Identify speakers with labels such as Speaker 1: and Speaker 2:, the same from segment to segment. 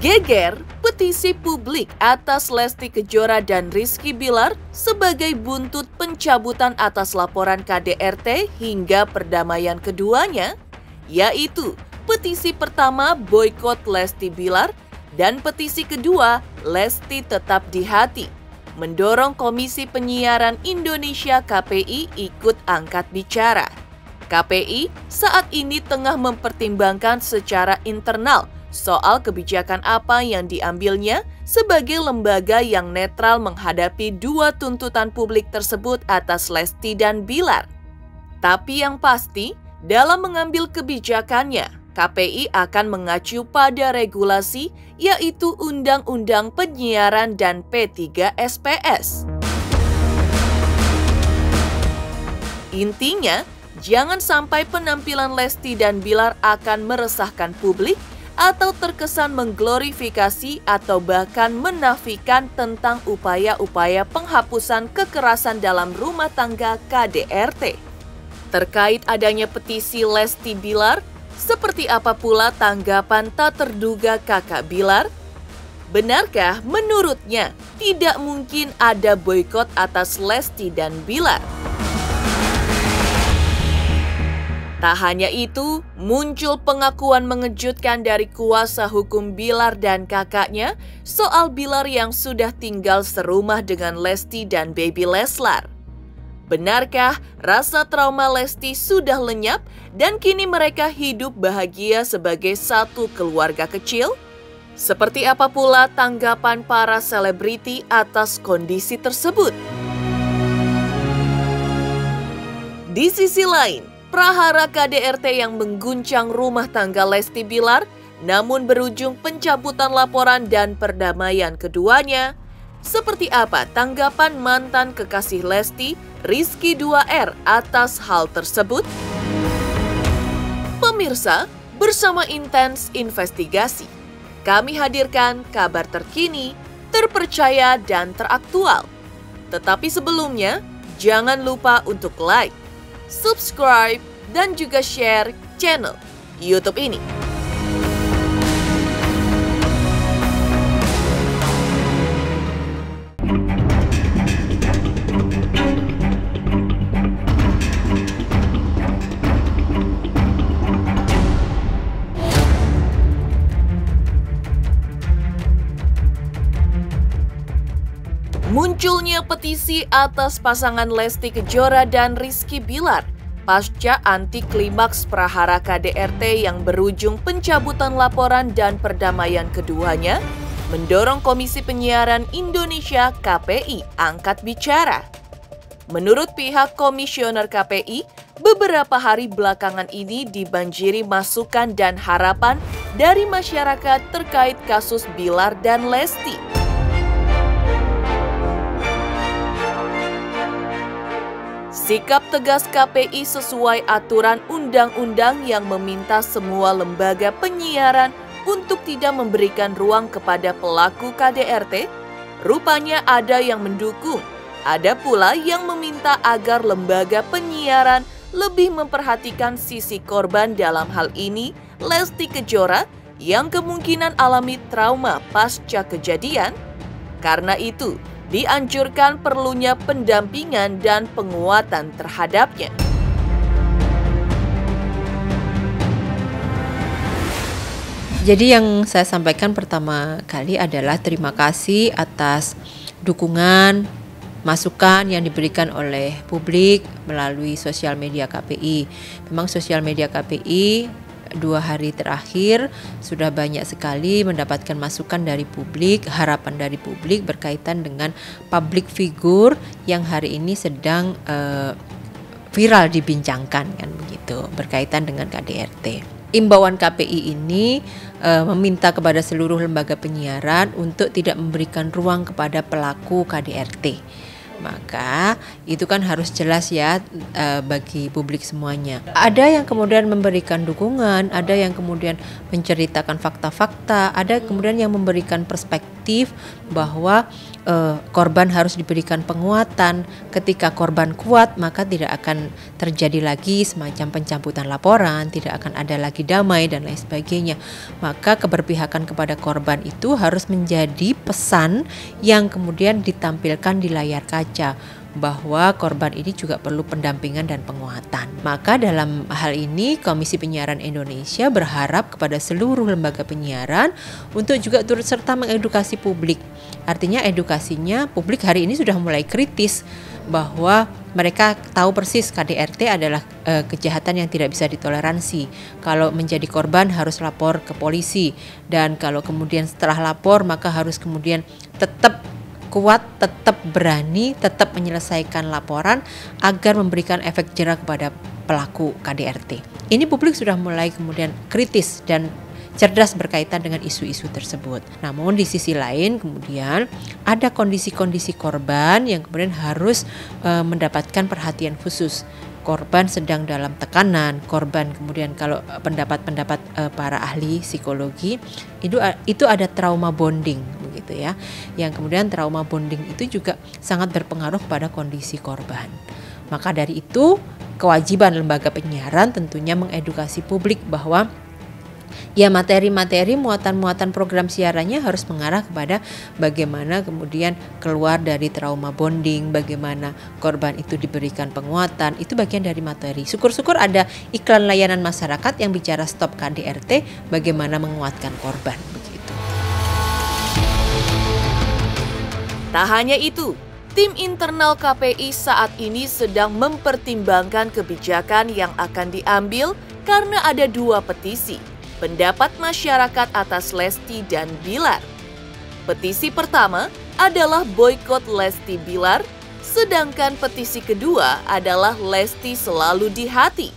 Speaker 1: Geger petisi publik atas Lesti Kejora dan Rizky Bilar sebagai buntut pencabutan atas laporan KDRT hingga perdamaian keduanya, yaitu petisi pertama boykot Lesti Bilar dan petisi kedua Lesti tetap di hati, mendorong Komisi Penyiaran Indonesia KPI ikut angkat bicara. KPI saat ini tengah mempertimbangkan secara internal soal kebijakan apa yang diambilnya sebagai lembaga yang netral menghadapi dua tuntutan publik tersebut atas Lesti dan Bilar. Tapi yang pasti, dalam mengambil kebijakannya, KPI akan mengacu pada regulasi yaitu Undang-Undang Penyiaran dan P3SPS. Intinya, jangan sampai penampilan Lesti dan Bilar akan meresahkan publik atau terkesan mengglorifikasi atau bahkan menafikan tentang upaya-upaya penghapusan kekerasan dalam rumah tangga KDRT. Terkait adanya petisi Lesti Bilar, seperti apa pula tanggapan tak terduga kakak Bilar? Benarkah menurutnya tidak mungkin ada boikot atas Lesti dan Bilar? Tak hanya itu, muncul pengakuan mengejutkan dari kuasa hukum Bilar dan kakaknya soal Bilar yang sudah tinggal serumah dengan Lesti dan baby Leslar. Benarkah rasa trauma Lesti sudah lenyap dan kini mereka hidup bahagia sebagai satu keluarga kecil? Seperti apa pula tanggapan para selebriti atas kondisi tersebut? Di sisi lain, prahara KDRT yang mengguncang rumah tangga Lesti Bilar namun berujung pencabutan laporan dan perdamaian keduanya. Seperti apa tanggapan mantan kekasih Lesti, Rizky 2R atas hal tersebut? Pemirsa, bersama Intens Investigasi, kami hadirkan kabar terkini, terpercaya dan teraktual. Tetapi sebelumnya, jangan lupa untuk like, subscribe, dan juga share channel YouTube ini. Munculnya petisi atas pasangan Lesti Kejora dan Rizky Bilar pasca anti klimaks prahara KDRT yang berujung pencabutan laporan dan perdamaian keduanya, mendorong Komisi Penyiaran Indonesia KPI angkat bicara. Menurut pihak Komisioner KPI, beberapa hari belakangan ini dibanjiri masukan dan harapan dari masyarakat terkait kasus Bilar dan Lesti. Sikap tegas KPI sesuai aturan undang-undang yang meminta semua lembaga penyiaran untuk tidak memberikan ruang kepada pelaku KDRT, rupanya ada yang mendukung. Ada pula yang meminta agar lembaga penyiaran lebih memperhatikan sisi korban dalam hal ini Lesti Kejora yang kemungkinan alami trauma pasca kejadian. Karena itu, dianjurkan perlunya pendampingan dan penguatan terhadapnya.
Speaker 2: Jadi yang saya sampaikan pertama kali adalah terima kasih atas dukungan, masukan yang diberikan oleh publik melalui sosial media KPI. Memang sosial media KPI 2 hari terakhir sudah banyak sekali mendapatkan masukan dari publik, harapan dari publik berkaitan dengan public figure yang hari ini sedang viral dibincangkan kan begitu berkaitan dengan KDRT. Imbauan KPI ini meminta kepada seluruh lembaga penyiaran untuk tidak memberikan ruang kepada pelaku KDRT. Maka itu kan harus jelas ya bagi publik semuanya. Ada yang kemudian memberikan dukungan, ada yang kemudian menceritakan fakta-fakta, ada kemudian yang memberikan perspektif bahwa korban harus diberikan penguatan. Ketika korban kuat, maka tidak akan terjadi lagi semacam pencabutan laporan, tidak akan ada lagi damai dan lain sebagainya. Maka keberpihakan kepada korban itu harus menjadi pesan yang kemudian ditampilkan di layar kaca, bahwa korban ini juga perlu pendampingan dan penguatan. Maka dalam hal ini Komisi Penyiaran Indonesia berharap kepada seluruh lembaga penyiaran untuk juga turut serta mengedukasi publik. Artinya edukasinya publik hari ini sudah mulai kritis, bahwa mereka tahu persis KDRT adalah kejahatan yang tidak bisa ditoleransi. Kalau menjadi korban harus lapor ke polisi, dan kalau kemudian setelah lapor maka harus kemudian tetap kuat, tetap berani, tetap menyelesaikan laporan agar memberikan efek jera kepada pelaku KDRT. Ini publik sudah mulai kemudian kritis dan cerdas berkaitan dengan isu-isu tersebut. Namun di sisi lain kemudian ada kondisi-kondisi korban yang kemudian harus mendapatkan perhatian khusus. Korban sedang dalam tekanan, korban kemudian kalau pendapat-pendapat para ahli psikologi itu ada trauma bonding begitu ya. Yang kemudian trauma bonding itu juga sangat berpengaruh pada kondisi korban. Maka dari itu kewajiban lembaga penyiaran tentunya mengedukasi publik bahwa ya materi-materi muatan-muatan program siarannya harus mengarah kepada bagaimana kemudian keluar dari trauma bonding, bagaimana korban itu diberikan penguatan, itu bagian dari materi. Syukur-syukur ada iklan layanan masyarakat yang bicara stop KDRT, bagaimana menguatkan korban begitu.
Speaker 1: Tak hanya itu, tim internal KPI saat ini sedang mempertimbangkan kebijakan yang akan diambil karena ada 2 petisi pendapat masyarakat atas Lesti dan Bilar. Petisi pertama adalah boykot Lesti Bilar, sedangkan petisi kedua adalah Lesti selalu di hati.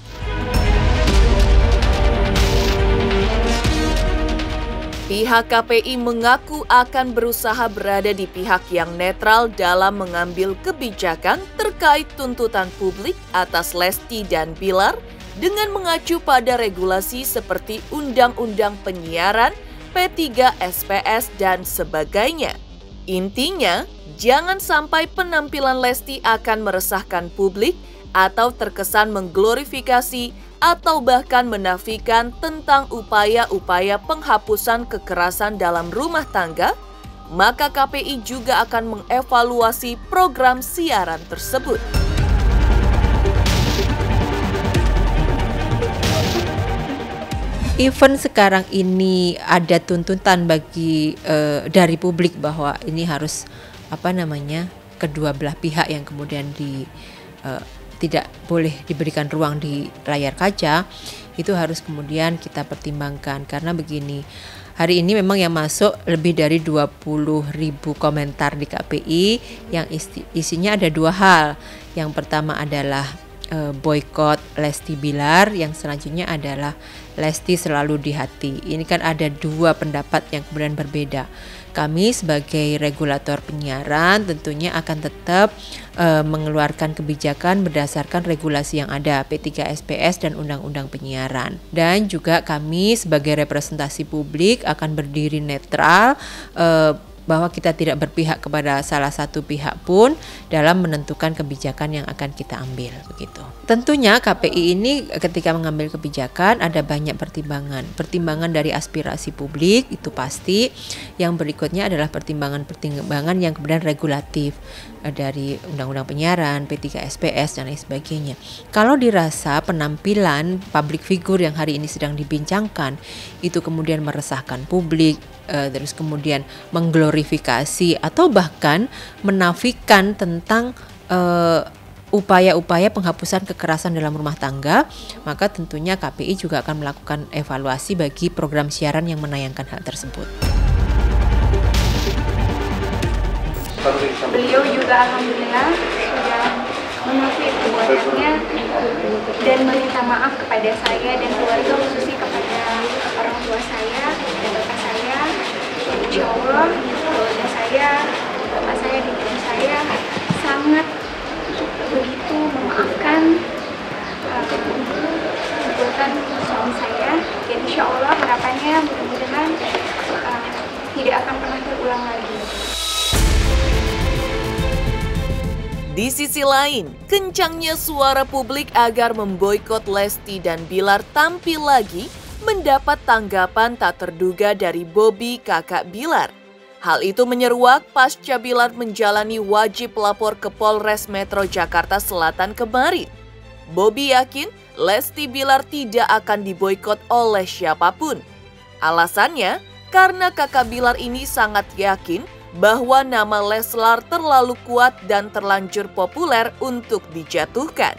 Speaker 1: Pihak KPI mengaku akan berusaha berada di pihak yang netral dalam mengambil kebijakan terkait tuntutan publik atas Lesti dan Bilar dengan mengacu pada regulasi seperti Undang-Undang Penyiaran, P3 SPS, dan sebagainya. Intinya, jangan sampai penampilan Lesti akan meresahkan publik atau terkesan mengglorifikasi atau bahkan menafikan tentang upaya-upaya penghapusan kekerasan dalam rumah tangga, maka KPI juga akan mengevaluasi program siaran tersebut.
Speaker 2: Even sekarang ini ada tuntutan bagi dari publik bahwa ini harus kedua belah pihak yang kemudian tidak boleh diberikan ruang di layar kaca, itu harus kemudian kita pertimbangkan karena begini. Hari ini memang yang masuk lebih dari 20.000 komentar di KPI yang isinya ada 2 hal. Yang pertama adalah boykot Lesti Bilar, yang selanjutnya adalah Lesti selalu di hati. Ini kan ada 2 pendapat yang kemudian berbeda. Kami sebagai regulator penyiaran tentunya akan tetap mengeluarkan kebijakan berdasarkan regulasi yang ada, P3 SPS dan Undang-Undang Penyiaran. Dan juga kami sebagai representasi publik akan berdiri netral, bahwa kita tidak berpihak kepada salah satu pihak pun dalam menentukan kebijakan yang akan kita ambil begitu. Tentunya KPI ini ketika mengambil kebijakan ada banyak pertimbangan. Pertimbangan dari aspirasi publik itu pasti. Yang berikutnya adalah pertimbangan yang kemudian regulatif dari Undang-Undang Penyiaran, P3 SPS dan lain sebagainya. Kalau dirasa penampilan public figure yang hari ini sedang dibincangkan itu kemudian meresahkan publik, terus kemudian mengglorifikasi atau bahkan menafikan tentang upaya-upaya penghapusan kekerasan dalam rumah tangga, maka tentunya KPI juga akan melakukan evaluasi bagi program siaran yang menayangkan hal tersebut.
Speaker 3: Beliau juga alhamdulillah sudah mengakui perbuatannya dan meminta maaf kepada saya dan keluarga, khususnya kepada orang tua saya dan bapak saya. Insya Allah keluarga saya, bapak saya dan ibu saya sangat begitu memaafkan perbuatan suami saya, dan insya Allah harapannya mudah-mudahan tidak akan pernah terulang lagi.
Speaker 1: Di sisi lain, kencangnya suara publik agar memboikot Lesti dan Bilar tampil lagi mendapat tanggapan tak terduga dari Bobby, kakak Bilar. Hal itu menyeruak pasca Bilar menjalani wajib lapor ke Polres Metro Jakarta Selatan kemarin. Bobby yakin Lesti Bilar tidak akan diboikot oleh siapapun. Alasannya, karena kakak Bilar ini sangat yakin bahwa nama Leslar terlalu kuat dan terlanjur populer untuk dijatuhkan.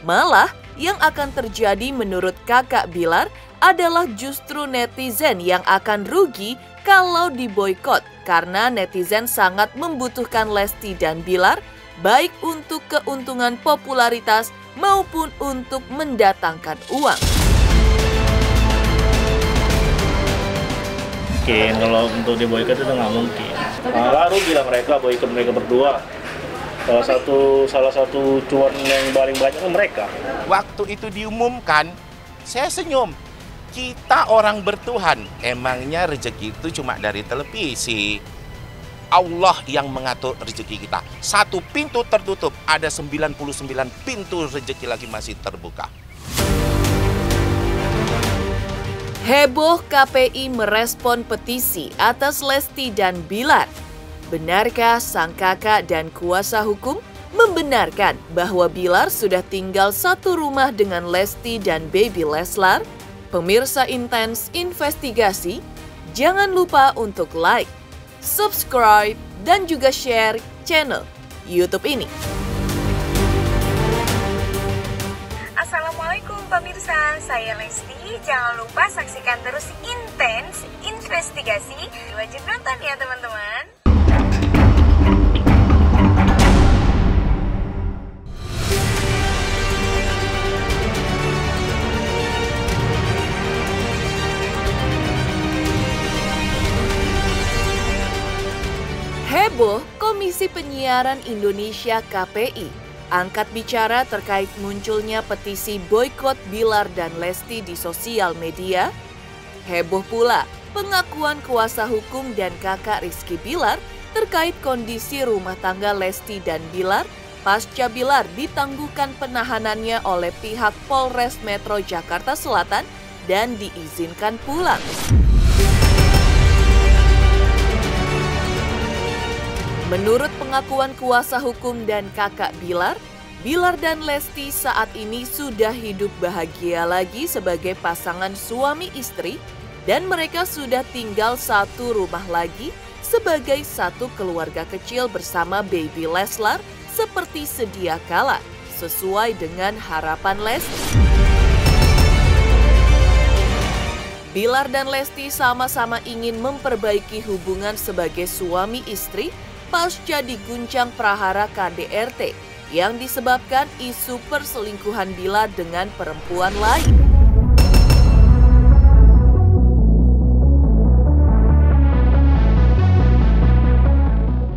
Speaker 1: Malah, yang akan terjadi menurut kakak Bilar adalah justru netizen yang akan rugi kalau diboikot, karena netizen sangat membutuhkan Lesti dan Bilar baik untuk keuntungan popularitas maupun untuk mendatangkan uang.
Speaker 4: Mungkin kalau untuk diboikot itu nggak mungkin. Malah rugilah mereka boikot mereka berdua. Salah satu cuan yang paling banyak mereka.
Speaker 5: Waktu itu diumumkan, saya senyum. Kita orang bertuhan, emangnya rezeki itu cuma dari televisi. Allah yang mengatur rezeki kita. Satu pintu tertutup, ada 99 pintu rezeki lagi masih terbuka.
Speaker 1: Heboh KPI merespon petisi atas Lesti dan Bilar. Benarkah sang kakak dan kuasa hukum membenarkan bahwa Bilar sudah tinggal satu rumah dengan Lesti dan baby Leslar? Pemirsa Intens Investigasi, jangan lupa untuk like, subscribe, dan juga share channel YouTube ini.
Speaker 6: Assalamualaikum pemirsa, saya Lesti. Jangan lupa saksikan terus Intens Investigasi. Wajib nonton ya teman-teman.
Speaker 1: Heboh, Komisi Penyiaran Indonesia KPI angkat bicara terkait munculnya petisi boikot Bilar dan Lesti di sosial media. Heboh pula pengakuan kuasa hukum dan kakak Rizky Bilar terkait kondisi rumah tangga Lesti dan Bilar pasca Bilar ditangguhkan penahanannya oleh pihak Polres Metro Jakarta Selatan dan diizinkan pulang. Menurut pengakuan kuasa hukum dan kakak Bilar, Bilar dan Lesti saat ini sudah hidup bahagia lagi sebagai pasangan suami istri dan mereka sudah tinggal satu rumah lagi sebagai satu keluarga kecil bersama baby Leslar seperti sedia kala, sesuai dengan harapan Lesti. Bilar dan Lesti sama-sama ingin memperbaiki hubungan sebagai suami istri pasca diguncang prahara KDRT yang disebabkan isu perselingkuhan Bilar dengan perempuan lain.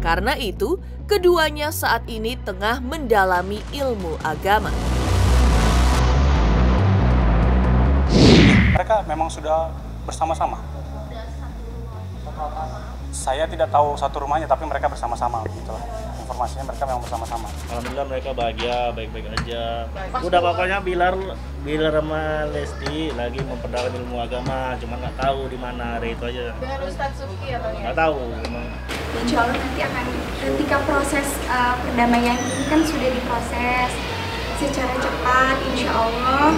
Speaker 1: Karena itu, keduanya saat ini tengah mendalami ilmu agama.
Speaker 7: Mereka memang sudah bersama-sama. Saya tidak tahu satu rumahnya, tapi mereka bersama-sama. Gitu. Informasinya mereka memang bersama-sama.
Speaker 4: Alhamdulillah mereka bahagia, baik-baik aja. Udah pokoknya Bilar sama Lesti lagi memperdalam ilmu agama, cuma nggak tahu di mana, itu aja.
Speaker 6: Dengan Ustadz Subki atau
Speaker 4: nggak tahu. Memang.
Speaker 3: Insya Allah nanti akan, ketika proses perdamaian ini kan sudah diproses secara cepat, insya Allah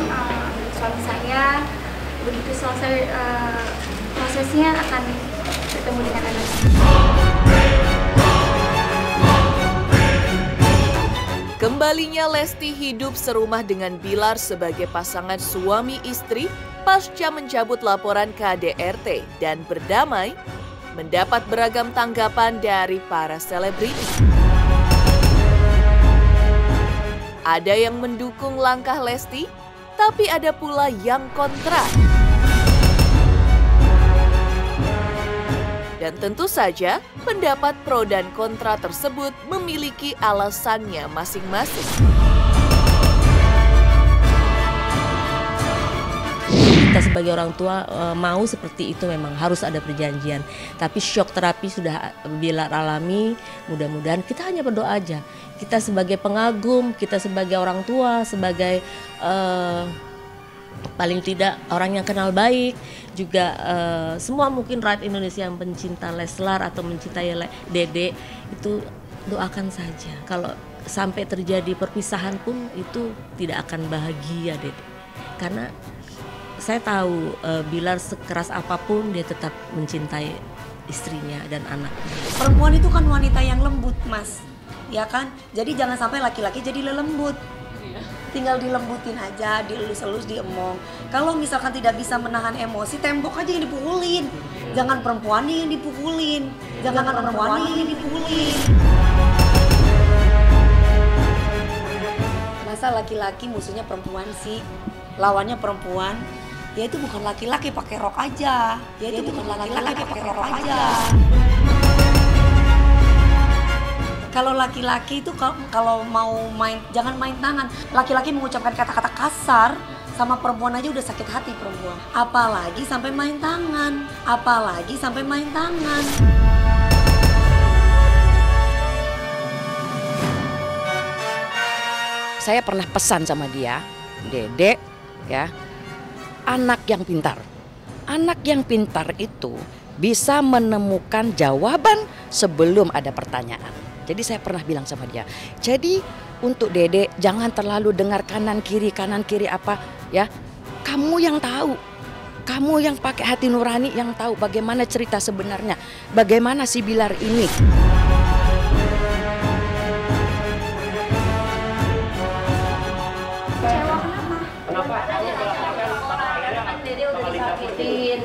Speaker 3: suami saya begitu selesai prosesnya akan bertemu dengan anak.
Speaker 1: Kembalinya Lesti hidup serumah dengan Bilar sebagai pasangan suami istri pasca mencabut laporan KDRT dan berdamai mendapat beragam tanggapan dari para selebritis. Ada yang mendukung langkah Lesti, tapi ada pula yang kontra. Dan tentu saja, pendapat pro dan kontra tersebut memiliki alasannya masing-masing.
Speaker 8: Kita sebagai orang tua mau seperti itu, memang harus ada perjanjian. Tapi shock terapi sudah Bilar alami, mudah-mudahan kita hanya berdoa aja. Kita sebagai pengagum, kita sebagai orang tua, sebagai paling tidak orang yang kenal baik, juga semua mungkin rakyat Indonesia yang pencinta Leslar atau mencintai Dede, itu doakan saja. Kalau sampai terjadi perpisahan pun itu tidak akan bahagia Dede. Karena saya tahu Bilar sekeras apapun dia tetap mencintai istrinya dan anaknya.
Speaker 9: Perempuan itu kan wanita yang lembut, Mas. Ya kan? Jadi jangan sampai laki-laki jadi lelembut. Tinggal dilembutin aja, dielus-elus, diemong. Kalau misalkan tidak bisa menahan emosi, tembok aja yang dipukulin. Jangan perempuannya yang dipukulin. Jangan perempuannya yang dipukulin. Masa laki-laki musuhnya perempuan sih? Lawannya perempuan. Ya itu bukan laki-laki pakai rok aja. Ya itu bukan laki-laki pakai rok aja. Kalau laki-laki itu kalau mau main, jangan main tangan. Laki-laki mengucapkan kata-kata kasar sama perempuan aja udah sakit hati perempuan. Apalagi sampai main tangan. Apalagi sampai main tangan.
Speaker 10: Saya pernah pesan sama dia, Dedek, ya, anak yang pintar. Anak yang pintar itu bisa menemukan jawaban sebelum ada pertanyaan. Jadi saya pernah bilang sama dia, jadi untuk Dede jangan terlalu dengar kanan kiri apa ya. Kamu yang tahu, kamu yang pakai hati nurani yang tahu bagaimana cerita sebenarnya, bagaimana si Bilar ini.
Speaker 3: Kecewa kenapa? Kan Dede udah disakitin.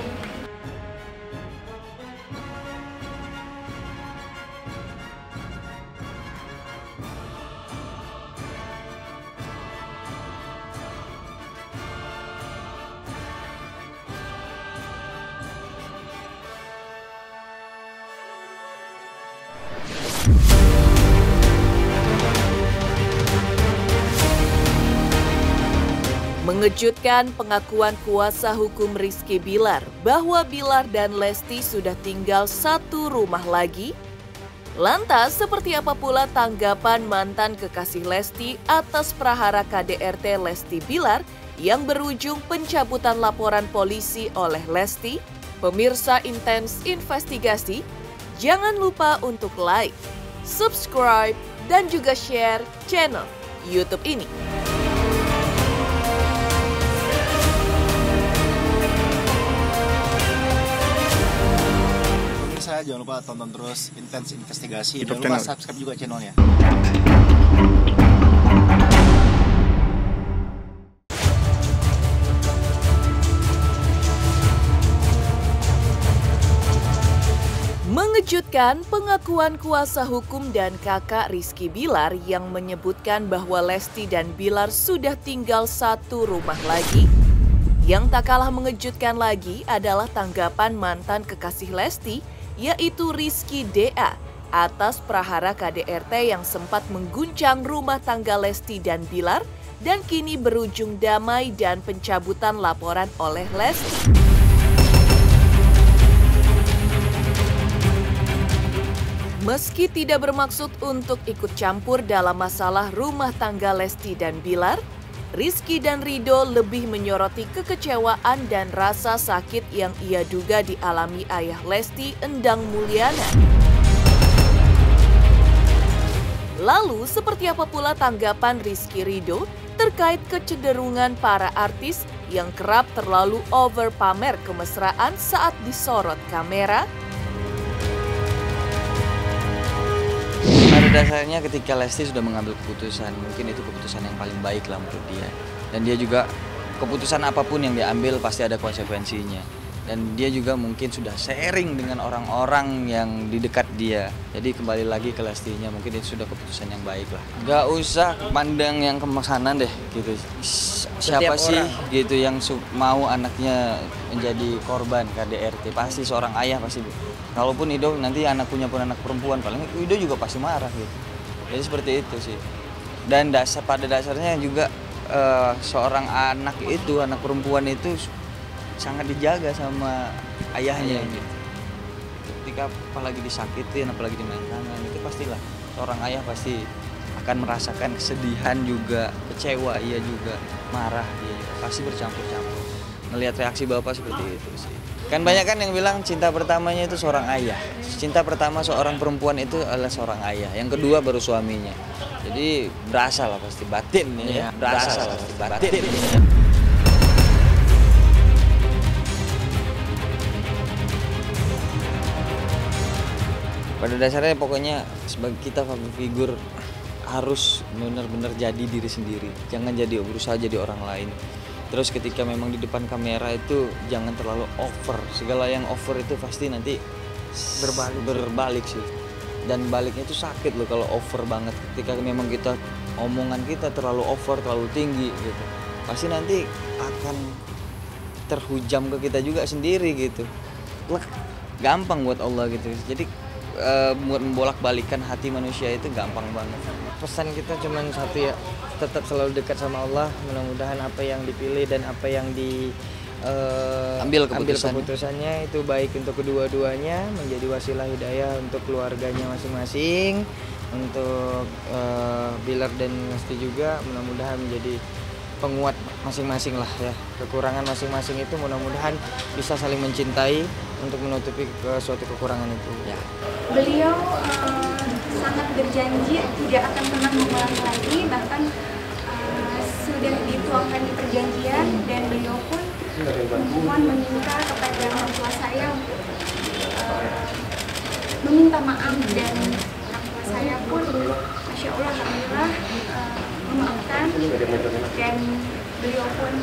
Speaker 1: Mengejutkan pengakuan kuasa hukum Rizky Bilar bahwa Bilar dan Lesti sudah tinggal satu rumah lagi. Lantas, seperti apa pula tanggapan mantan kekasih Lesti atas prahara KDRT Lesti Bilar yang berujung pencabutan laporan polisi oleh Lesti? Pemirsa Intens Investigasi, jangan lupa untuk like, subscribe, dan juga share channel YouTube ini.
Speaker 11: Jangan lupa tonton terus Intens Investigasi. Jangan lupa subscribe juga channelnya.
Speaker 1: Mengejutkan pengakuan kuasa hukum dan kakak Rizky Bilar yang menyebutkan bahwa Lesti dan Bilar sudah tinggal satu rumah lagi. Yang tak kalah mengejutkan lagi adalah tanggapan mantan kekasih Lesti, yaitu Rizky DA, atas prahara KDRT yang sempat mengguncang rumah tangga Lesti dan Bilar dan kini berujung damai dan pencabutan laporan oleh Lesti. Meski tidak bermaksud untuk ikut campur dalam masalah rumah tangga Lesti dan Bilar, Rizky dan Ridho lebih menyoroti kekecewaan dan rasa sakit yang ia duga dialami ayah Lesti, Endang Mulyana. Lalu, seperti apa pula tanggapan Rizky Ridho terkait kecenderungan para artis yang kerap terlalu over pamer kemesraan saat disorot kamera?
Speaker 12: Pada dasarnya ketika Lesti sudah mengambil keputusan, mungkin itu keputusan yang paling baik lah menurut dia. Dan dia juga, keputusan apapun yang dia ambil pasti ada konsekuensinya. Dan dia juga mungkin sudah sharing dengan orang-orang yang di dekat dia. Jadi kembali lagi ke Lestinya, mungkin itu sudah keputusan yang baik lah. Gak usah pandang yang kemasanan deh gitu. siapa sih
Speaker 10: orang.
Speaker 12: gitu yang mau anaknya menjadi korban KDRT? Pasti seorang ayah pasti. Kalaupun Ido nanti punya anak perempuan, paling Ido juga pasti marah gitu. Jadi seperti itu sih. Dan pada dasarnya juga seorang anak perempuan itu sangat dijaga sama ayahnya gitu. Ketika apalagi disakitin, apalagi dimain tangan, itu pastilah seorang ayah pasti akan merasakan kesedihan juga, kecewa, ia juga marah, dia juga pasti bercampur-campur. Melihat reaksi bapak seperti itu sih. Kan banyak kan yang bilang cinta pertamanya itu seorang ayah. Cinta pertama seorang perempuan itu adalah seorang ayah. Yang kedua baru suaminya. Jadi berasa lah pasti batin ya. Berasa lah pasti batin. Pada dasarnya pokoknya sebagai kita public figure harus benar-benar jadi diri sendiri, jangan berusaha jadi orang lain. Terus ketika memang di depan kamera itu jangan terlalu over, segala yang over itu pasti nanti berbalik sih. Dan baliknya itu sakit loh kalau over banget. Ketika memang omongan kita terlalu over, terlalu tinggi gitu, pasti nanti akan terhujam ke kita juga sendiri gitu. Gampang buat Allah gitu. Jadi membolak-balikan hati manusia itu gampang banget. Pesan kita cuma satu ya, tetap selalu dekat sama Allah. Mudah-mudahan apa yang dipilih dan apa yang ambil keputusannya itu baik untuk kedua-duanya, menjadi wasilah hidayah untuk keluarganya masing-masing, untuk Bilar dan Lesti juga mudah-mudahan menjadi penguat masing-masing lah ya. Kekurangan masing-masing itu mudah-mudahan bisa saling mencintai untuk menutupi suatu kekurangan itu. Ya.
Speaker 3: Beliau sangat berjanji tidak akan pernah mengulangi lagi, bahkan sudah dituangkan di perjanjian, dan beliau pun memohon meminta kepada orang tua saya untuk meminta maaf, dan orang tua saya pun Masya Allah alhamdulillah memaafkan, dan beliau pun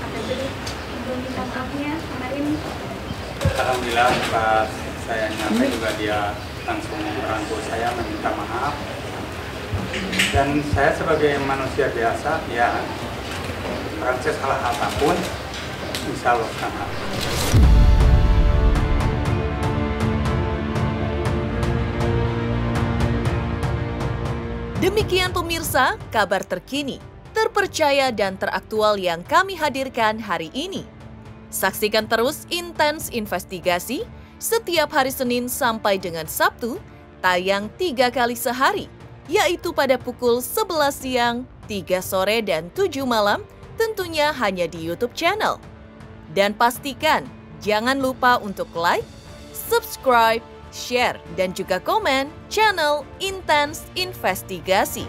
Speaker 3: sampai belum minta maafnya kemarin.
Speaker 7: Alhamdulillah pas saya nyampe juga dia langsung merangkul saya meminta maaf, dan saya sebagai manusia biasa ya kalau saya salah apapun insya Allah sama.
Speaker 1: Demikian pemirsa, kabar terkini, terpercaya dan teraktual yang kami hadirkan hari ini. Saksikan terus Intens Investigasi setiap hari Senin sampai dengan Sabtu, tayang 3 kali sehari, yaitu pada pukul 11 siang, 3 sore, dan 7 malam, tentunya hanya di YouTube channel. Dan pastikan, jangan lupa untuk like, subscribe, share, dan juga komen channel Intens Investigasi.